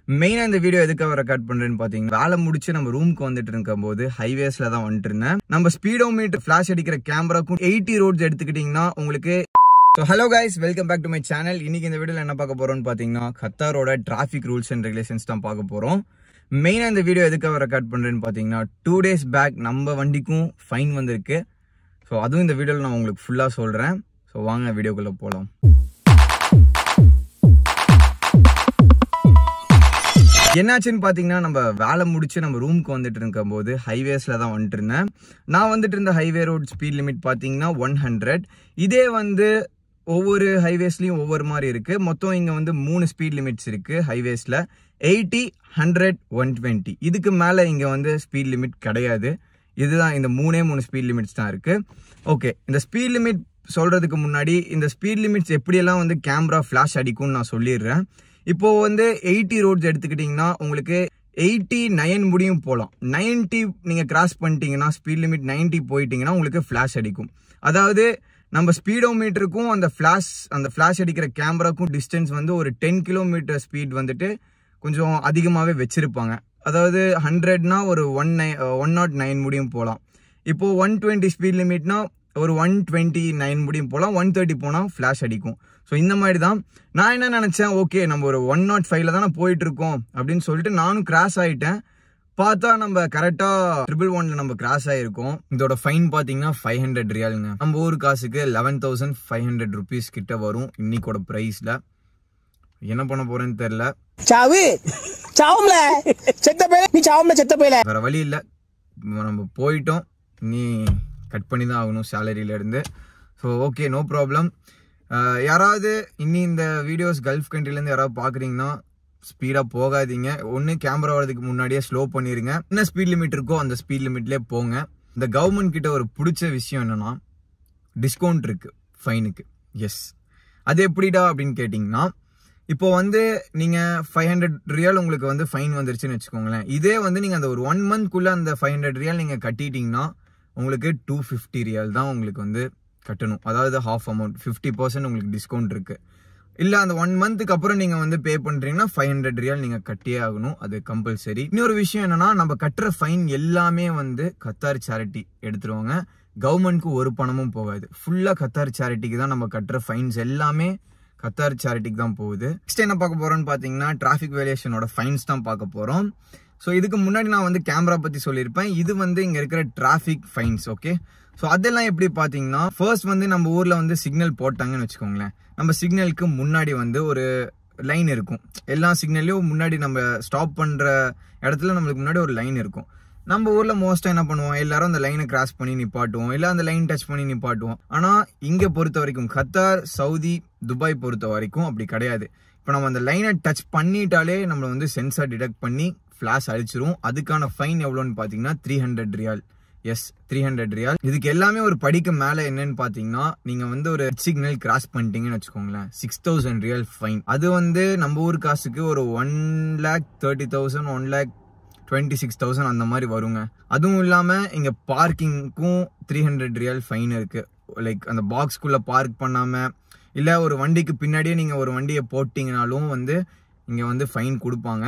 மெயினா இந்த வீடியோ எதுக்காக ரெக்கார்ட் பண்றேன்னு பாத்தீங்கன்னா, வேலை முடிச்சு நம்ம ரூமுக்கு வந்துட்டு இருக்கும்போது ஹைவேஸ்ல தான் வந்துட்டு இருந்தேன். நம்ம ஸ்பீடோமீட்டர் ஃபிளாஷ் அடிக்கிற கேமராக்கும் 80 ரோட்ஸ் எடுத்துக்கிட்டீங்கன்னா உங்களுக்கு hello guys, welcome back to my channel. இன்னைக்கு இந்த வீடியோல என்ன பார்க்க போறோம்னு பாத்தீங்கன்னா, கத்தாரோட டிராஃபிக் ரூல்ஸ் அண்ட் ரெகுலேஷன்ஸ் தான் பார்க்க போறோம். மெயினா இந்த வீடியோ எதுக்காக ரெக்கார்ட் பண்றேன்னு பாத்தீங்கன்னா, 2 days பேக் நம்ம வண்டிக்கும் ஃபைன் வந்திருக்கு. ஸோ அதுவும் இந்த வீடியோல நான் உங்களுக்கு ஃபுல்லா சொல்றேன். ஸோ வாங்க வீடியோக்குள்ள போலாம். என்னாச்சுன்னு பாத்தீங்கன்னா, நம்ம வேலை முடிச்சு நம்ம ரூமுக்கு வந்துட்டு இருக்கும்போது ஹைவேஸ்ல தான் வந்துட்டு இருந்தேன். நான் வந்துட்டு இருந்த ஹைவே ரோட் ஸ்பீட் லிமிட் பாத்தீங்கன்னா 100. இதே வந்து ஒவ்வொரு ஹைவேஸ்லயும் ஒவ்வொரு மாதிரி இருக்கு. மொத்தம் இங்க வந்து 3 ஸ்பீட் லிமிட்ஸ் இருக்கு ஹைவேஸ்ல. 80, 100, 120. இதுக்கு மேல இங்க வந்து ஸ்பீட் லிமிட் கிடையாது. இதுதான் இந்த 3 ஸ்பீட் லிமிட்ஸ் தான் இருக்கு. ஓகே, இந்த ஸ்பீட் லிமிட் சொல்றதுக்கு முன்னாடி இந்த ஸ்பீட் லிமிட்ஸ் எப்படியெல்லாம் வந்து கேமரா ஃபிளாஷ் அடிக்கும்னு நான் சொல்லிடுறேன். இப்போ வந்து 80 ரோட்ஸ் எடுத்துக்கிட்டீங்கன்னா உங்களுக்கு 89 முடியும் போகலாம். 90 நீங்க கிராஸ் பண்ணிட்டீங்கன்னா, ஸ்பீட் லிமிட் 90 போயிட்டீங்கன்னா உங்களுக்கு ஃபிளாஷ் அடிக்கும். அதாவது நம்ம ஸ்பீடோமீட்டருக்கும் அந்த ஃபிளாஷ் அடிக்கிற கேமராக்கும் டிஸ்டன்ஸ் வந்து ஒரு 10 கிலோமீட்டர் ஸ்பீட் வந்துட்டு கொஞ்சம் அதிகமாகவே வச்சிருப்பாங்க. அதாவது 100னா ஒரு 109 முடியும் போகலாம். இப்போ 120 ஸ்பீட் லிமிட்னா ஒரு 129 முடியும் போகலாம். 130 போனால் ஃபிளாஷ் அடிக்கும். ஸோ இந்த மாதிரி தான் நான் என்ன நினச்சேன், ஓகே நம்ம ஒரு 105ல தானே போயிட்டு இருக்கோம் அப்படின்னு சொல்லிட்டு நானும் கிராஸ் ஆகிட்டேன். பார்த்தா நம்ம கரெக்டாக 111ல நம்ம கிராஸ் ஆகிருக்கோம். இதோட ஃபைன் பார்த்தீங்கன்னா 500 ரியாலுங்க. நம்ம ஊர் காசுக்கு 11,500 rupees கிட்ட வரும் இன்னைக்கோட ப்ரைஸில். என்ன பண்ண போறேன்னு தெரியல. வேற வழி இல்லை, நம்ம போயிட்டோம். நீ கட் பண்ணி தான் ஆகணும் சேலரியில இருந்து. So okay, no problem. யாராவது இன்னி இந்த வீடியோஸ் கல்ஃப் கண்ட்ரிலேருந்து யாராவது பார்க்குறீங்கன்னா ஸ்பீடாக போகாதீங்க. ஒன்று கேமரா வரதுக்கு முன்னாடியே ஸ்லோ பண்ணிடுங்க. என்ன ஸ்பீட் லிமிட் இருக்கோ அந்த ஸ்பீட் லிமிட்லேயே போங்க. இந்த கவர்மெண்ட் கிட்ட ஒரு பிடிச்ச விஷயம் என்னன்னா, டிஸ்கவுண்ட் இருக்கு ஃபைனுக்கு. எஸ், அது எப்படிடா அப்படின்னு கேட்டிங்கன்னா, இப்போ வந்து நீங்கள் 500 ரியால் உங்களுக்கு வந்து ஃபைன் வந்துருச்சுன்னு வச்சுக்கோங்களேன். இதே வந்து நீங்கள் அந்த ஒரு 1 monthக்குள்ளே அந்த 500 ரியால் நீங்கள் கட்டிட்டீங்கன்னா உங்களுக்கு 250 ரியால் தான் உங்களுக்கு வந்து கட்டணும். அதாவது ஹாஃப் அமௌண்ட், 50% உங்களுக்கு டிஸ்கவுண்ட் இருக்கு. இல்லை அந்த 1 monthக்கு அப்புறம் நீங்கள் வந்து பே பண்ணுறீங்கன்னா 500 ரியால் நீங்கள் கட்டியே ஆகணும். அது கம்பல்சரி. இன்னொரு விஷயம் என்னன்னா, நம்ம கட்டுற ஃபைன் எல்லாமே வந்து கத்தார் சேரிட்டி எடுத்துருவாங்க. கவர்மெண்ட்க்கு ஒரு பணமும் போகாது. ஃபுல்லாக கத்தார் சேரிட்டிக்கு தான் நம்ம கட்டுற ஃபைன்ஸ் எல்லாமே கத்தார் சேரிட்டிக்கு தான் போகுது. நெக்ஸ்ட் என்ன பார்க்க போறோம்னு பார்த்தீங்கன்னா, டிராஃபிக் வேலியேஷனோட ஃபைன்ஸ் தான் பார்க்க போகிறோம். ஸோ இதுக்கு முன்னாடி நான் வந்து கேமரா பற்றி சொல்லியிருப்பேன். இது வந்து இங்கே இருக்கிற டிராஃபிக் ஃபைன்ஸ். ஓகே, ஸோ அதெல்லாம் எப்படி பார்த்தீங்கன்னா, ஃபர்ஸ்ட் வந்து நம்ம ஊரில் வந்து சிக்னல் போட்டாங்கன்னு வச்சுக்கோங்களேன். நம்ம சிக்னலுக்கு முன்னாடி வந்து ஒரு லைன் இருக்கும். எல்லா சிக்னல்லையும் முன்னாடி நம்ம ஸ்டாப் பண்ணுற இடத்துல நம்மளுக்கு முன்னாடி ஒரு லைன் இருக்கும். நம்ம ஊரில் மோஸ்ட்டாக என்ன பண்ணுவோம், எல்லாரும் அந்த லைனை கிராஸ் பண்ணி நிப்பாட்டுவோம், இல்லை அந்த லைன் டச் பண்ணி நிப்பாட்டுவோம். ஆனால் இங்கே பொறுத்த வரைக்கும், கத்தார், சவுதி, துபாய் பொறுத்த வரைக்கும் அப்படி கிடையாது. இப்போ நம்ம அந்த லைனை டச் பண்ணிட்டாலே நம்மளை வந்து சென்சார் டிடெக்ட் பண்ணி ஃபிளாஷ் அடிச்சிரும். அதுக்கான ஃபைன் எவ்வளோன்னு பார்த்தீங்கன்னா 300 ரியால். எஸ், 300 ரியால். இதுக்கு எல்லாமே ஒரு படிக்க மேலே என்னன்னு பார்த்தீங்கன்னா, நீங்கள் வந்து ஒரு சிக்னல் கிராஸ் பண்ணிட்டீங்கன்னு வச்சுக்கோங்களேன், 6,000 ரியால் ஃபைன். அது வந்து நம்ம ஊர் காசுக்கு ஒரு 1,30,000, 1,26,000 அந்த மாதிரி வருங்க. அதுவும் இல்லாமல் இங்கே பார்க்கிங்க்கும் 300 ரியால் ஃபைன் இருக்கு. லைக் அந்த பாக்ஸ்குள்ளே பார்க் பண்ணாமல், இல்லை ஒரு வண்டிக்கு பின்னாடியே நீங்கள் ஒரு வண்டியை போட்டிங்கனாலும் வந்து இங்கே வந்து ஃபைன் கொடுப்பாங்க.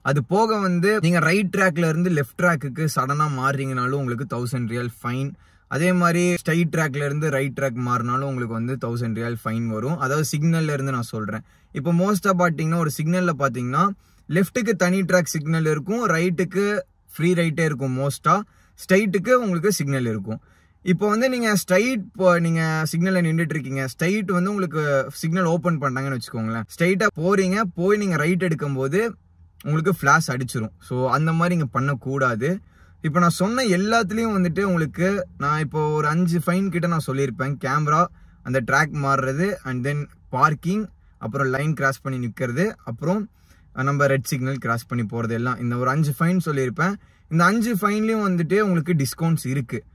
அது போக வந்து நீங்கள் ரைட் ட்ராக்ல இருந்து லெஃப்ட் ட்ராக்குக்கு சடனாக மாறுறீங்கனாலும் உங்களுக்கு 1000 ரியால் ஃபைன். அதே மாதிரி ஸ்ட்ரைட் ட்ராக்ல இருந்து ரைட் ட்ராக் மாறினாலும் உங்களுக்கு வந்து 1000 ரியால் ஃபைன் வரும். அதாவது சிக்னல்ல இருந்து நான் சொல்கிறேன். இப்போ மோஸ்ட்டாக பார்த்தீங்கன்னா, ஒரு சிக்னலில் பார்த்தீங்கன்னா லெஃப்ட்டுக்கு தனி ட்ராக் சிக்னல் இருக்கும், ரைட்டுக்கு ஃப்ரீ ரைட்டே இருக்கும். மோஸ்ட்டாக ஸ்ட்ரைட்டுக்கு உங்களுக்கு சிக்னல் இருக்கும். இப்போ வந்து நீங்கள் நீங்கள் சிக்னலில் நின்றுட்டு இருக்கீங்க, ஸ்ட்ரைட் வந்து உங்களுக்கு சிக்னல் ஓப்பன் பண்ணிட்டாங்கன்னு வச்சுக்கோங்களேன். ஸ்ட்ரைட்டாக போறீங்க, போய் நீங்கள் ரைட் எடுக்கும்போது உங்களுக்கு ஃபிளாஷ் அடிச்சிரும். ஸோ அந்த மாதிரி இங்கே பண்ணக்கூடாது. இப்போ நான் சொன்ன எல்லாத்துலேயும் வந்துட்டு உங்களுக்கு நான் இப்போ ஒரு 5 ஃபைன் கிட்ட நான் சொல்லியிருப்பேன். கேமரா, அந்த ட்ராக் மாறுறது, அண்ட் தென் பார்க்கிங், அப்புறம் லைன் கிராஸ் பண்ணி நிற்கிறது, அப்புறம் நம்ம ரெட் சிக்னல் கிராஸ் பண்ணி போகிறது, எல்லாம் இந்த ஒரு 5 ஃபைன் சொல்லியிருப்பேன். இந்த 5 ஃபைன்லேயும் வந்துட்டு உங்களுக்கு டிஸ்கவுண்ட்ஸ் இருக்குது.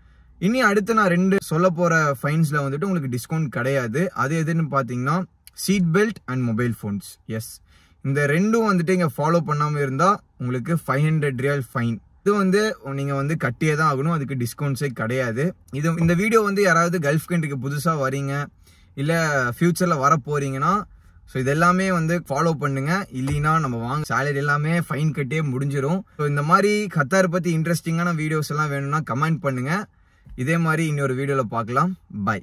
இனி அடுத்து நான் 2 சொல்ல போகிற ஃபைன்ஸில் வந்துட்டு உங்களுக்கு டிஸ்கவுண்ட் கிடையாது. அது எதுன்னு பார்த்தீங்கன்னா, seat belt and mobile phones. Yes, இந்த ரெண்டும் வந்துட்டு இங்கே ஃபாலோ பண்ணாமல் இருந்தால் உங்களுக்கு 500 ரியால் ஃபைன். இது வந்து நீங்கள் வந்து கட்டியே தான் ஆகணும். அதுக்கு டிஸ்கவுண்ட்ஸே கிடையாது. இந்த வீடியோ வந்து யாராவது கல்ஃப் கண்ட்ரிக்கு புதுசாக வரீங்க, இல்லை ஃபியூச்சரில் வர போறீங்கன்னா ஸோ இது எல்லாமே வந்து ஃபாலோ பண்ணுங்க. இல்லைன்னா நம்ம வாங்க சேலரி எல்லாமே ஃபைன் கட்டே முடிஞ்சிடும். ஸோ இந்த மாதிரி கத்தார் பற்றி இன்ட்ரெஸ்டிங்கான வீடியோஸ் எல்லாம் வேணும்னா கமெண்ட் பண்ணுங்க. இதே மாதிரி இன்னொரு வீடியோவில் பார்க்கலாம். பை.